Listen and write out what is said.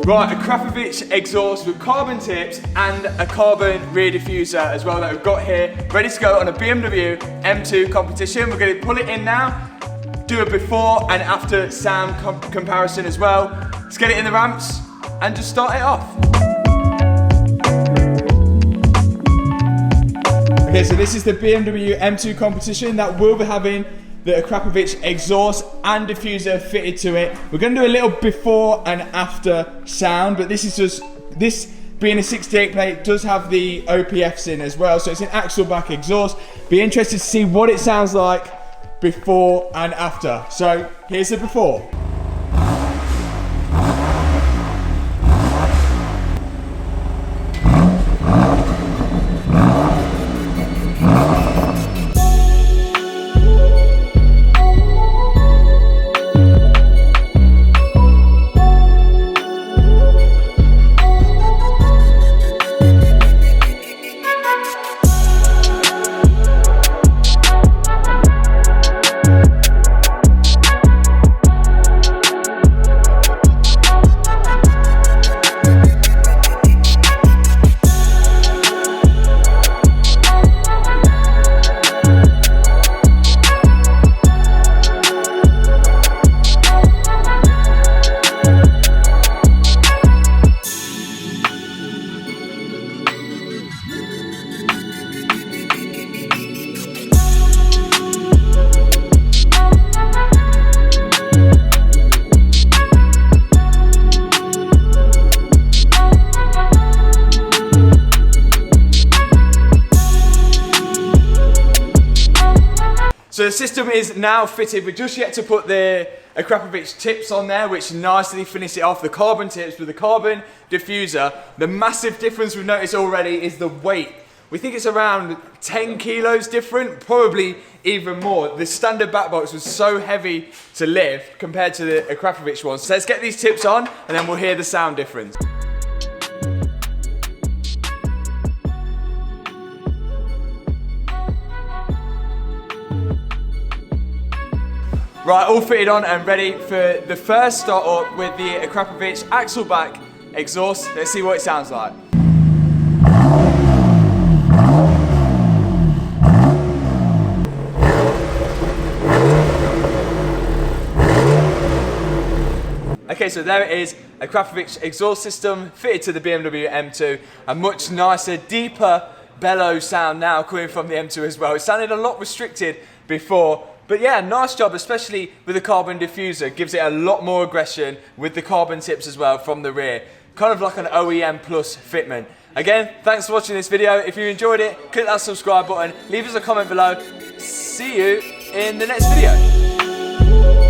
Right, Akrapovic exhaust with carbon tips and a carbon rear diffuser as well that we've got here, ready to go on a BMW M2 Competition. We're going to pull it in now, do a before and after sound comparison as well. Let's get it in the ramps and just start it off. Okay, so this is the BMW M2 Competition that will be having the Akrapovic exhaust and diffuser fitted to it. We're going to do a little before and after sound, but this is just, this being a 68 plate does have the OPFs in as well, so it's an axle back exhaust. Be interested to see what it sounds like before and after. So here's the before. So the system is now fitted. We're just yet to put the Akrapovic tips on there, which nicely finish it off. The carbon tips with the carbon diffuser. The massive difference we've noticed already is the weight. We think it's around 10 kilos different, probably even more. The standard backbox was so heavy to lift compared to the Akrapovic one. So let's get these tips on and then we'll hear the sound difference. Right, all fitted on and ready for the first start up with the Akrapovic axle back exhaust. Let's see what it sounds like. Okay, so there it is, Akrapovic exhaust system fitted to the BMW M2. A much nicer, deeper bellow sound now coming from the M2 as well. It sounded a lot restricted before. But yeah, nice job, especially with the carbon diffuser. Gives it a lot more aggression with the carbon tips as well from the rear. Kind of like an OEM plus fitment. Again, thanks for watching this video. If you enjoyed it, click that subscribe button. Leave us a comment below. See you in the next video.